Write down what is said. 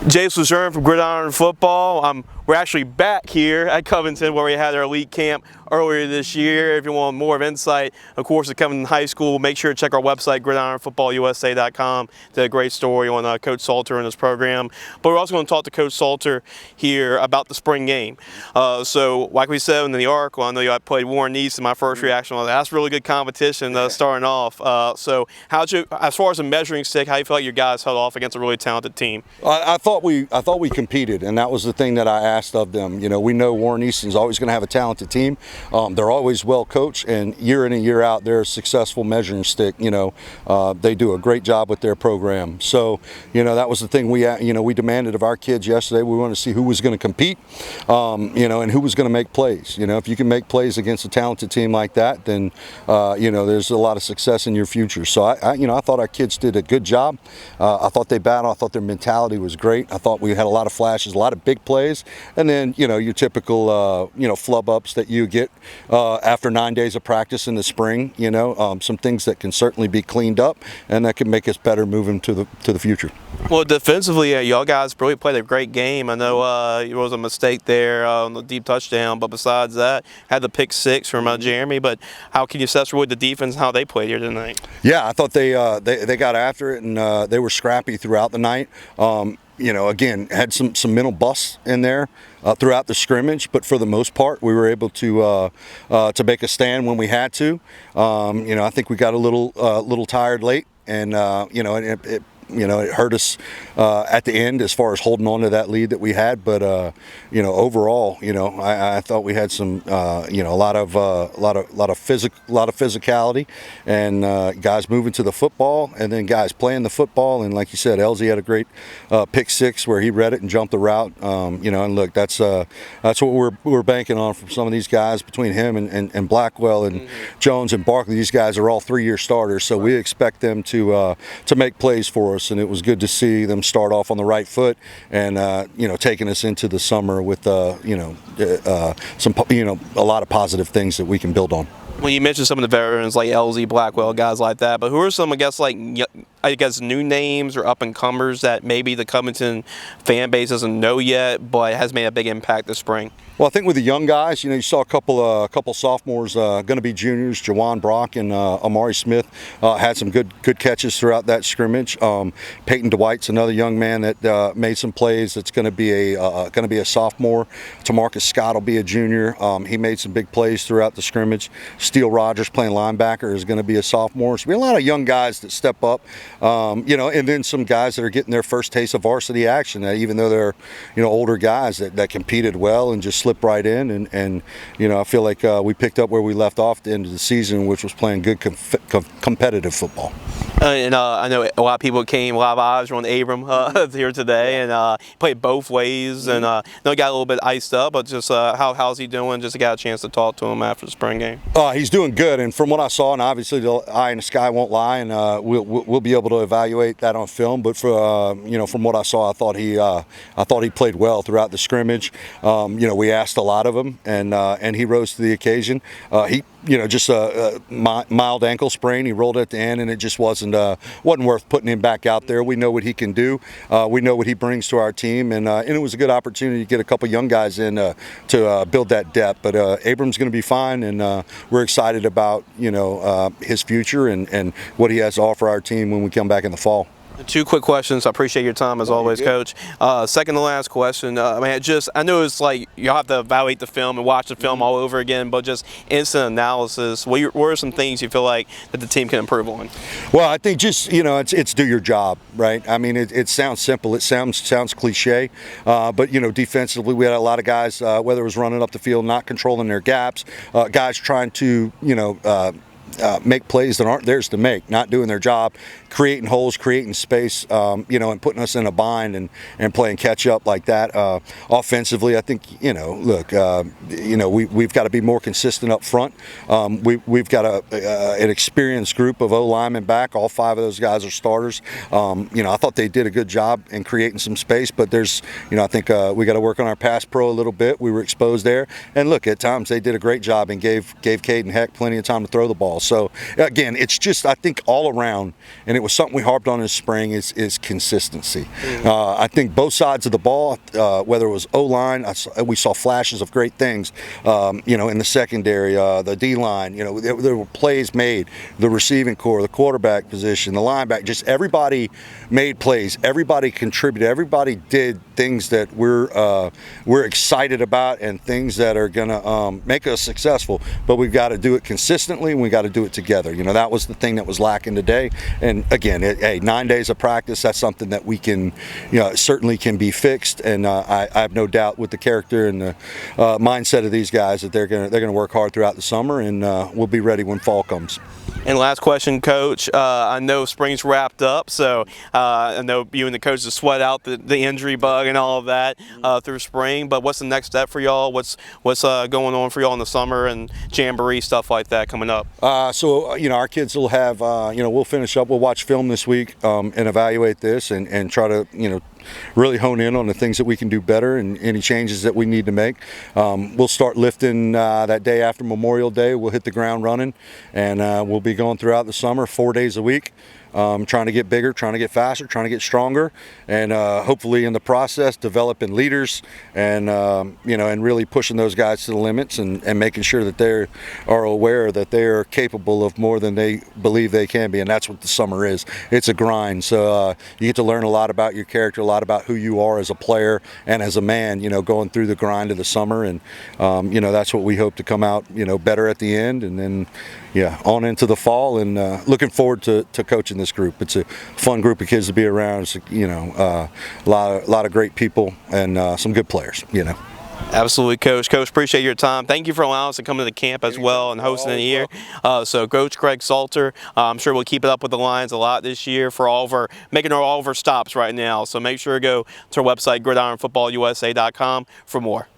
Jason Luzerne from Gridiron Football. We're actually back here at Covington where we had our elite camp earlier this year. If you want more of insight, of course, at Covington High School, make sure to check our website, gridironfootballusa.com. Did a great story on Coach Salter and his program. But we're also going to talk to Coach Salter here about the spring game. So, like we said in the article, I know I played Warren East, and my first reaction was, that's really good competition starting off. So, as far as a measuring stick, how do you feel like your guys held off against a really talented team? I thought we competed, and that was the thing that I asked of them. You know, we know Warren Easton's always going to have a talented team. They're always well coached, and year in and year out, they're a successful measuring stick. You know, they do a great job with their program. So, you know, that was the thing we demanded of our kids yesterday. We wanted to see who was going to compete, you know, and who was going to make plays. You know, if you can make plays against a talented team like that, then you know, there's a lot of success in your future. So I thought our kids did a good job. I thought they battled. I thought their mentality was great. I thought we had a lot of flashes, a lot of big plays, and then, you know, your typical you know, flub ups that you get after 9 days of practice in the spring. You know, some things that can certainly be cleaned up and that can make us better moving to the future. Well, defensively, y'all guys really played a great game. I know it was a mistake there on the deep touchdown, but besides that, had the pick six from Jeremy. But how can you assess really the defense and how they played here tonight? Yeah, I thought they got after it, and they were scrappy throughout the night. You know, again, had some mental busts in there throughout the scrimmage, but for the most part, we were able to make a stand when we had to. You know, I think we got a little tired late, and you know, it hurt us at the end as far as holding on to that lead that we had. But you know, overall, you know, I thought we had some you know, a lot of physicality, and guys moving to the football, and then guys playing the football. And like you said, Elsie had a great pick six where he read it and jumped the route. You know, and look, that's what we're banking on from some of these guys between him and Blackwell and Jones and Barkley. These guys are all 3-year starters, so we expect them to make plays for us, and it was good to see them start off on the right foot, and you know, taking us into the summer with you know, a lot of positive things that we can build on. Well, you mentioned some of the veterans like LZ, Blackwell, guys like that, but who are some, I guess, new names or up-and-comers that maybe the Covington fan base doesn't know yet, but has made a big impact this spring? Well, I think with the young guys, you know, you saw a couple sophomores going to be juniors. Jawan Brock and Amari Smith had some good catches throughout that scrimmage. Peyton Dwight's another young man that made some plays. That's going to be a sophomore. Tamarcus Scott will be a junior. He made some big plays throughout the scrimmage. Steele Rogers, playing linebacker, is going to be a sophomore. So we have a lot of young guys that step up, you know, and then some guys that are getting their first taste of varsity action, even though they're, you know, older guys that competed well and just slipped right in. And you know, I feel like we picked up where we left off at the end of the season, which was playing good competitive football. And I know a lot of people a lot of eyes were on Abram here today, and he played both ways, and I know he got a little bit iced up, but just how's he doing? Just got a chance to talk to him after the spring game. He's doing good, and from what I saw, and obviously the eye in the sky won't lie, and we'll be able to evaluate that on film. But for you know, from what I saw, I thought he played well throughout the scrimmage. You know, we asked a lot of him, and he rose to the occasion. He, you know, just a mild ankle sprain. He rolled at the end, and it just wasn't worth putting him back out there. We know what he can do. We know what he brings to our team, and it was a good opportunity to get a couple young guys in to build that depth. But Abram's going to be fine, and we're excited about, you know, his future and what he has to offer our team when we come back in the fall. Two quick questions. I appreciate your time as always, Coach. Second to last question. I know it's like you have to evaluate the film and watch the film all over again, but just instant analysis. What are some things you feel like that the team can improve on? Well, I think just, you know, it's do your job, right? I mean, it sounds simple. It sounds cliche, but you know, defensively, we had a lot of guys, whether it was running up the field, not controlling their gaps, guys trying to, you know, make plays that aren't theirs to make, not doing their job, creating holes, creating space, you know, and putting us in a bind and playing catch up like that. Offensively, I think, you know, look, you know, we've got to be more consistent up front. We've got an experienced group of O-linemen back. All 5 of those guys are starters. You know, I thought they did a good job in creating some space, but there's, you know, I think we got to work on our pass pro a little bit. We were exposed there, and look, at times they did a great job and gave Caden Heck plenty of time to throw the ball. football. So again, it's just, I think all around, and it was something we harped on in spring, is consistency. I think both sides of the ball, whether it was O-line, we saw flashes of great things, in the secondary, the D-line, there were plays made, the receiving core, the quarterback position, the linebacker, just everybody made plays, everybody contributed, everybody did things that we're excited about and things that are going to make us successful. But we've got to do it consistently, and we got to do it together. That was the thing that was lacking today. And again, 9 days of practice, that's something that we can, certainly can be fixed. And I have no doubt with the character and the mindset of these guys that they're going to work hard throughout the summer, and we'll be ready when fall comes. And last question, Coach. I know spring's wrapped up, so I know you and the coaches sweat out the injury bug and all of that through spring. But what's the next step for y'all? What's going on for y'all in the summer and jamboree stuff like that coming up? So our kids will have we'll finish up. We'll watch film this week and evaluate this and try to really hone in on the things that we can do better and any changes that we need to make. We'll start lifting that day after Memorial Day. We'll hit the ground running, and we'll be going throughout the summer 4 days a week. Trying to get bigger, trying to get faster, trying to get stronger, and hopefully in the process developing leaders and and really pushing those guys to the limits and making sure that they are aware that they are capable of more than they believe they can be. And that's what the summer is. It's a grind. So you get to learn a lot about your character, a lot about who you are as a player and as a man, going through the grind of the summer. And that's what we hope to come out better at the end, and then on into the fall, and looking forward to coaching this group. It's a fun group of kids to be around. It's, a lot of great people and some good players. Absolutely, Coach. Coach, appreciate your time. Thank you for allowing us to come to the camp as well and hosting it here. So, Coach Craig Salter, I'm sure we'll keep it up with the Lions a lot this year for making all of our stops right now. So make sure to go to our website, gridironfootballusa.com, for more.